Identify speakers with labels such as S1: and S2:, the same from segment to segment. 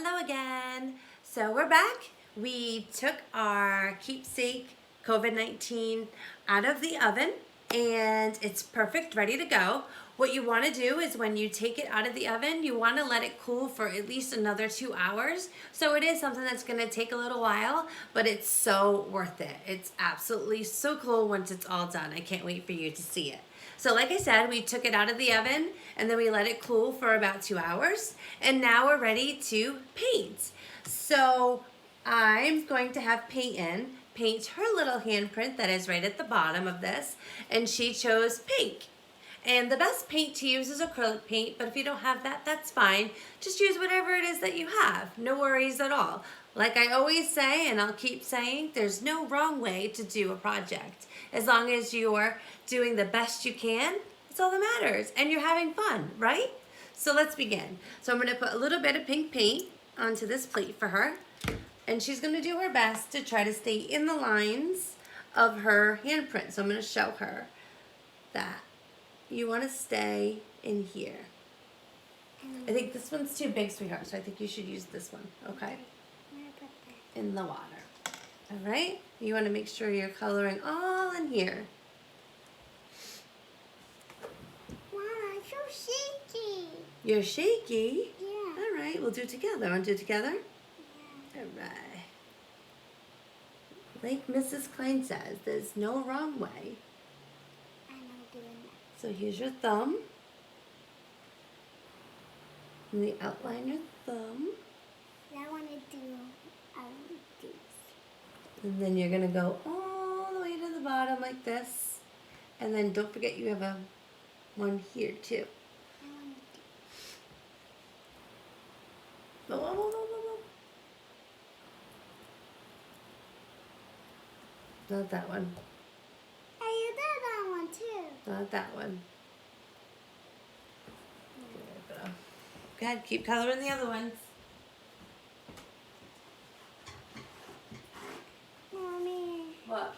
S1: Hello again. So we're back. We took our keepsake COVID-19 out of the oven and it's perfect, ready to go. What you want to do is when you take it out of the oven, you want to let it cool for at least another 2 hours. So it is something that's going to take a little while, but it's so worth it. It's absolutely so cool once it's all done. I can't wait for you to see it. So like I said, we took it out of the oven and then we let it cool for about 2 hours. And now we're ready to paint. So I'm going to have Peyton paint her little handprint that is right at the bottom of this. And she chose pink. And the best paint to use is acrylic paint, but if you don't have that, that's fine. Just use whatever it is that you have. No worries at all. Like I always say, and I'll keep saying, there's no wrong way to do a project. As long as you're doing the best you can, that's all that matters. And you're having fun, right? So let's begin. So I'm gonna put a little bit of pink paint onto this plate for her. And she's gonna do her best to try to stay in the lines of her handprint. So I'm gonna show her that you wanna stay in here. I think this one's too big, sweetheart, so I think you should use this one, okay? In the water. All right? You want to make sure you're coloring all in here.
S2: Mom, I'm so shaky.
S1: You're shaky?
S2: Yeah.
S1: All right, we'll do it together. Want to do it together?
S2: Yeah.
S1: All right. Like Mrs. Klein says, there's no wrong way.
S2: I know doing that.
S1: So here's your thumb. And we outline your thumb.
S2: I want to do these.
S1: And then you're going to go all the way to the bottom like this. And then don't forget you have one here too.
S2: I want to do.
S1: Whoa, whoa, whoa, whoa, whoa. Not that one.
S2: Hey, you did that one too.
S1: Not that one. Go ahead, keep coloring the other ones.
S2: Mommy,
S1: What?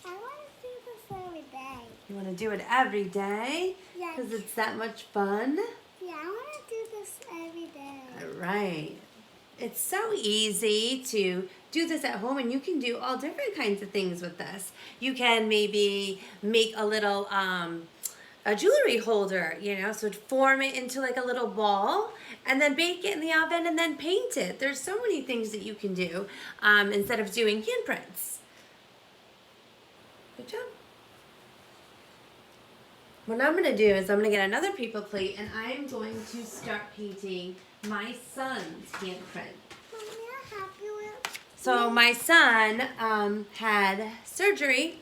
S2: I want to do this every day.
S1: You want to do it every day?
S2: Yeah.
S1: Because it's that much fun?
S2: Yeah, I want to do this every day.
S1: All right. It's so easy to do this at home, and you can do all different kinds of things with this. You can maybe make a little a jewelry holder, so form it into like a little ball and then bake it in the oven and then paint it. There's so many things that you can do instead of doing handprints. Good job. What I'm going to do is I'm going to get another paper plate and I'm going to start painting my son's handprint.
S2: Mommy, I'm happy with.
S1: So my son had surgery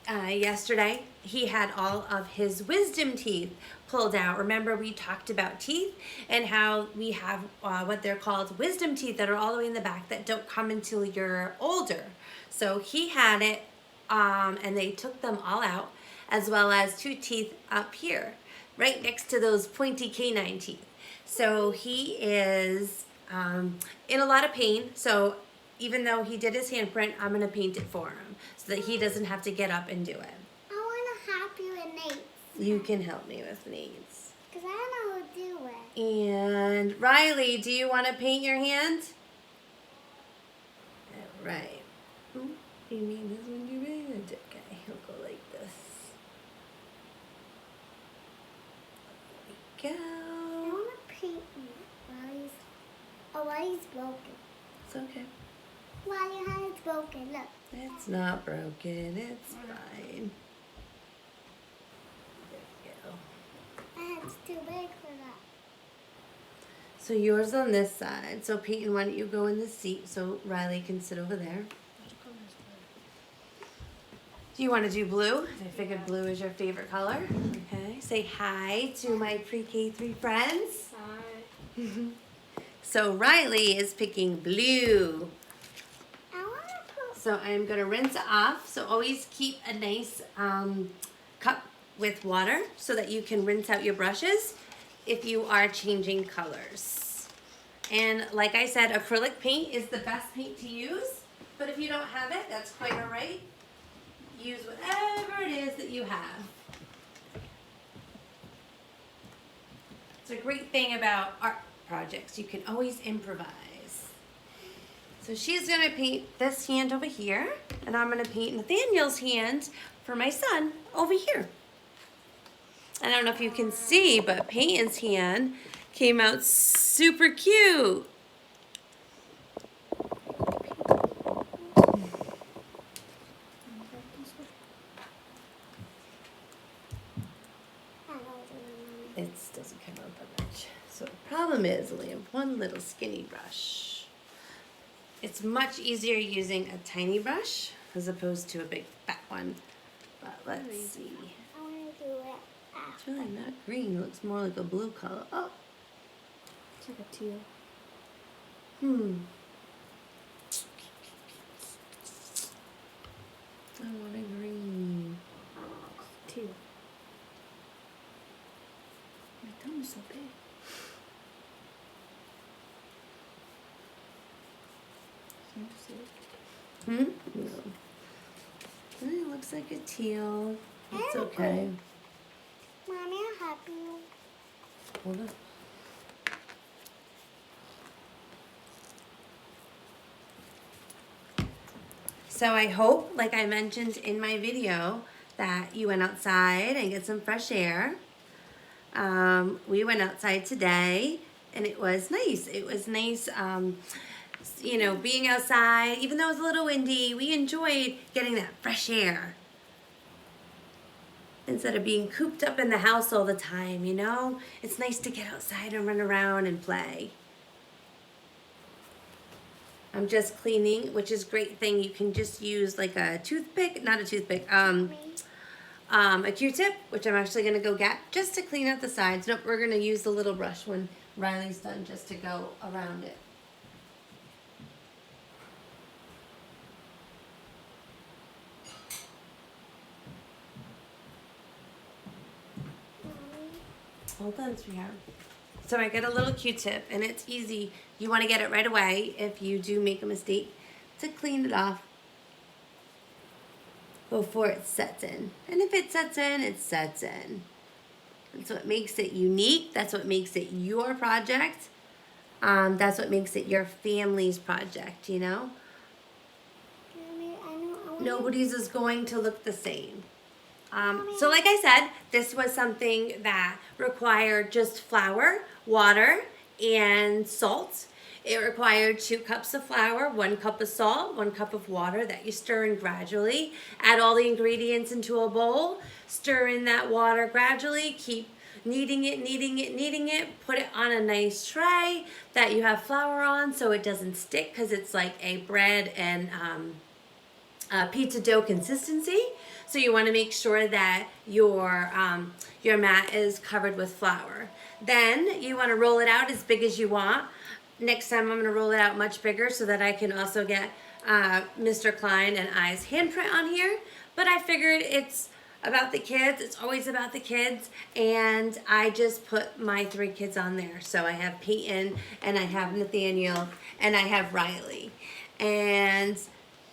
S1: yesterday. He had all of his wisdom teeth pulled out. Remember we talked about teeth and how we have what they're called wisdom teeth that are all the way in the back that don't come until you're older. So he had it and they took them all out, as well as 2 teeth up here right next to those pointy canine teeth. So he is in a lot of pain. So even though he did his handprint, I'm going to paint it for him so that he doesn't have to get up and do it.
S2: I want to help you with Nate.
S1: You can help me with needs.
S2: Because I don't know how to do it.
S1: And Riley, do you want to paint your hand? All right. Ooh, you mean this one you made? Okay, he'll go like this. There we
S2: I
S1: go.
S2: want to paint while he's broken.
S1: It's okay.
S2: While your hand's broken, look.
S1: It's not broken. It's fine. There we go.
S2: My hand's too big for that.
S1: So yours on this side. So Peyton, why don't you go in the seat so Riley can sit over there? Do you want to do blue? I figured blue is your favorite color. Okay. Say hi to my pre-K3 friends.
S2: Hi.
S1: So Riley is picking blue.
S2: I want to put.
S1: So I'm going to rinse it off. So always keep a nice cup with water so that you can rinse out your brushes if you are changing colors. And like I said, acrylic paint is the best paint to use. But if you don't have it, that's quite all right. Use whatever it is that you have. It's a great thing about projects. You can always improvise. So she's gonna paint this hand over here, and I'm gonna paint Nathaniel's hand for my son over here. I don't know if you can see, but Peyton's hand came out super cute. It doesn't come out that much. So the problem is only have one little skinny brush. It's much easier using a tiny brush as opposed to a big fat one. But let's see.
S2: I want to do it
S1: It's really not green. It looks more like a blue color. Oh.
S3: It's like a teal.
S1: I want a green.
S3: Teal. My thumb is so big. Can you see it?
S1: No. It looks like a teal. It's
S2: And
S1: okay.
S2: Mommy, I'll help you.
S1: Hold on. So I hope, like I mentioned in my video, that you went outside and get some fresh air. We went outside today and it was nice. It was nice, you know, being outside. Even though it was a little windy, we enjoyed getting that fresh air. Instead of being cooped up in the house all the time, you know? It's nice to get outside and run around and play. I'm just cleaning, which is a great thing. You can just use like a toothpick, not a toothpick, a Q-tip, which I'm actually gonna go get just to clean out the sides. Nope, we're gonna use the little brush when Riley's done just to go around it. Hold on, sweetheart. So I get a little Q-tip, and it's easy. You want to get it right away if you do make a mistake to clean it off before it sets in. And if it sets in, it sets in. That's what makes it unique. That's what makes it your project. That's what makes it your family's project, you know?
S2: Mommy, I want
S1: Nobody's is going to look the same. So like I said, this was something that required just flour, water, and salt. It required 2 cups of flour, 1 cup of salt, 1 cup of water that you stir in gradually. Add all the ingredients into a bowl, stir in that water gradually, keep kneading it, kneading it, kneading it. Put it on a nice tray that you have flour on so it doesn't stick because it's like a bread and pizza dough consistency. So you want to make sure that your mat is covered with flour. Then you want to roll it out as big as you want. Next time I'm going to roll it out much bigger so that I can also get Mr. Klein and I's handprint on here. But I figured it's about the kids. It's always about the kids. And I just put my 3 kids on there. So I have Peyton and I have Nathaniel and I have Riley. And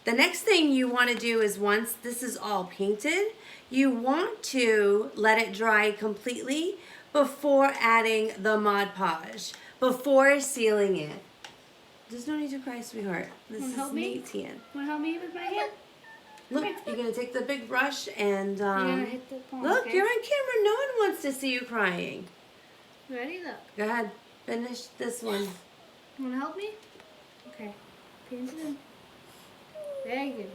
S1: the next thing you want to do is once this is all painted, you want to let it dry completely before adding the Mod Podge, before sealing it. There's no need to cry, sweetheart. This is Nate's hand.
S3: Want to help me with my hand?
S1: Look, you're going to take the big brush and
S3: You're gonna hit the palm,
S1: look,
S3: okay?
S1: you're on camera. No one wants to see you crying.
S3: Ready? Look.
S1: Go ahead. Finish this one.
S3: You want to help me? Okay. Paint it in. There you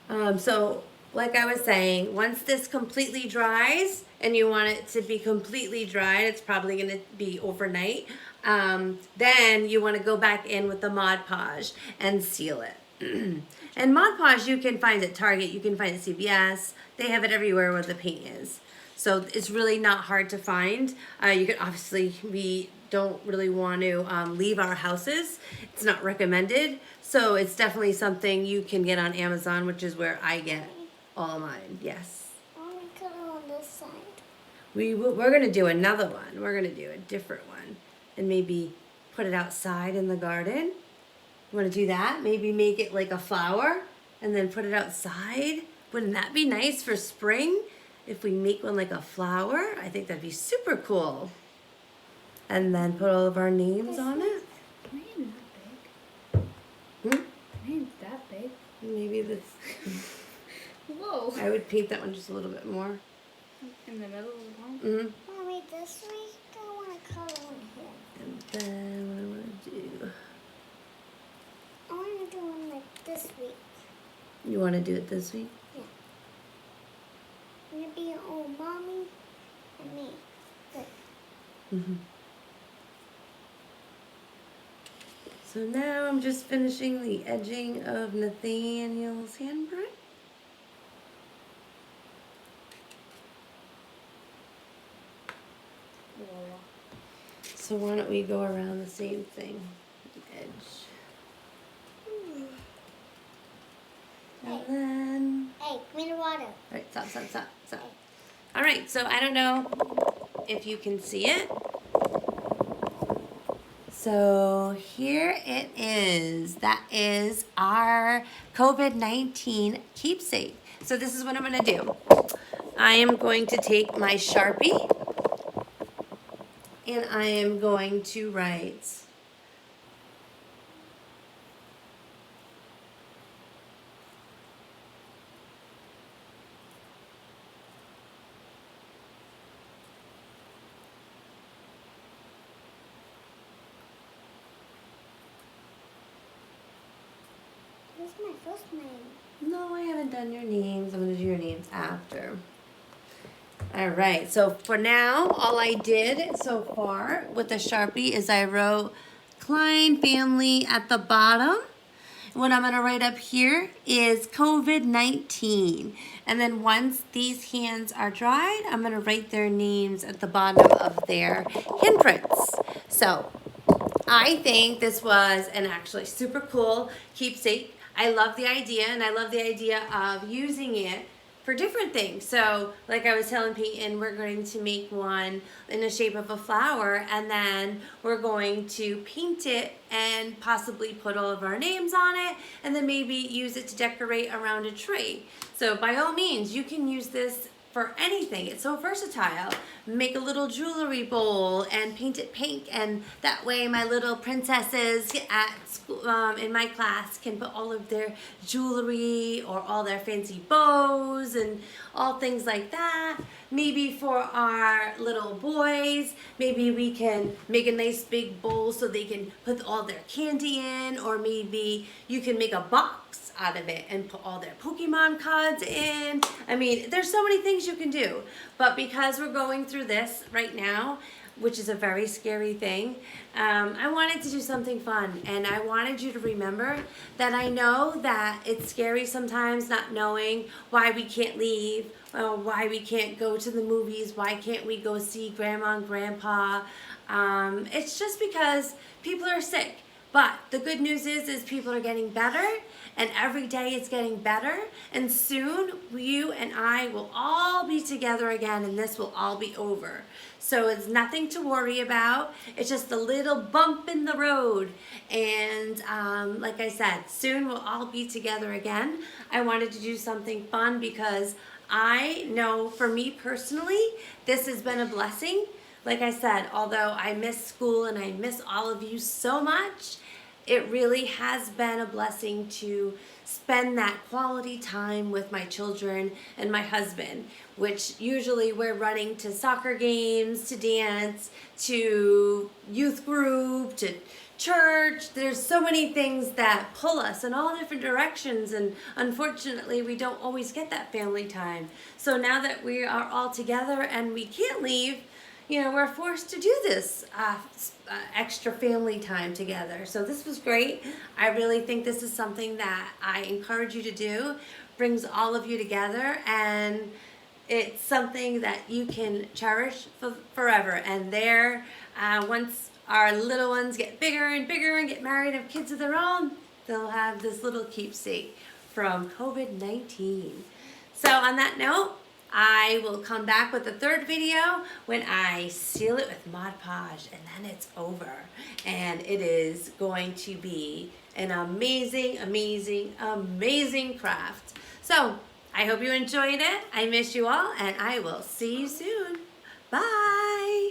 S3: go.
S1: So, like I was saying, once this completely dries, and you want it to be completely dried, it's probably going to be overnight, then you want to go back in with the Mod Podge and seal it. And Mod Podge you can find at Target, you can find at CVS, they have it everywhere where the paint is. So it's really not hard to find. You can obviously, we don't really want to leave our houses. It's not recommended. So it's definitely something you can get on Amazon, which is where I get all mine. Yes.
S2: I want to color on this side.
S1: We're going to do another one. We're going to do a different one. And maybe put it outside in the garden. You want to do that? Maybe make it like a flower and then put it outside. Wouldn't that be nice for spring? if we make one like a flower, I think that'd be super cool. And then put all of our names on it.
S3: Mine ain't that big.
S1: Hmm?
S3: Mine ain't that big.
S1: Maybe this.
S3: Whoa.
S1: I would paint that one just a little bit more.
S3: In the middle of the line?
S1: Mm-hmm.
S2: Mommy, this week I want to color in here.
S1: And then what I want to do.
S2: I want to do one like this week.
S1: You want to do it this week?
S2: I'm going to be old mommy and me. Good.
S1: Mm-hmm. So now I'm just finishing the edging of Nathaniel's handprint.
S3: Whoa.
S1: So why don't we go around the same thing, the edge. And then,
S2: Hey, give me the water.
S1: all right, stop. All right, so I don't know if you can see it. So here it is. That is our COVID-19 keepsake. So this is what I'm gonna do. I am going to take my Sharpie and I am going to write
S2: This is my first name.
S1: no, I haven't done your names. I'm going to do your names after. All right. So for now, all I did so far with the Sharpie is I wrote Klein family at the bottom. What I'm going to write up here is COVID-19. And then once these hands are dried, I'm going to write their names at the bottom of their handprints. So I think this was an actually super cool keepsake. I love the idea, and I love the idea of using it for different things. So like I was telling Peyton, we're going to make one in the shape of a flower, and then we're going to paint it and possibly put all of our names on it, and then maybe use it to decorate around a tree. So by all means, you can use this for anything. It's so versatile. Make a little jewelry bowl and paint it pink, and that way my little princesses at school, in my class can put all of their jewelry or all their fancy bows and all things like that. Maybe for our little boys, maybe we can make a nice big bowl so they can put all their candy in, or maybe you can make a box out of it and put all their Pokemon cards in. I mean, there's so many things you can do, but because we're going through this right now, which is a very scary thing, I wanted to do something fun, and I wanted you to remember that I know that it's scary sometimes not knowing why we can't leave, why we can't go to the movies, why can't we go see grandma and grandpa. It's just because people are sick. But the good news is people are getting better, and every day it's getting better, and soon you and I will all be together again, and this will all be over. So it's nothing to worry about. It's just a little bump in the road, and like I said, soon we'll all be together again. I wanted to do something fun because I know for me personally, this has been a blessing. Like I said, although I miss school and I miss all of you so much, it really has been a blessing to spend that quality time with my children and my husband, which usually we're running to soccer games, to dance, to youth group, to church. There's so many things that pull us in all different directions, and unfortunately we don't always get that family time. So now that we are all together and we can't leave, you know, we're forced to do this extra family time together. So this was great. I really think this is something that I encourage you to do. Brings all of you together, and it's something that you can cherish forever. And there, once our little ones get bigger and bigger and get married and have kids of their own, they'll have this little keepsake from COVID-19. So on that note, I will come back with the third video when I seal it with Mod Podge, and then it's over. And it is going to be an amazing, amazing, amazing craft. So I hope you enjoyed it. I miss you all, and I will see you soon. Bye.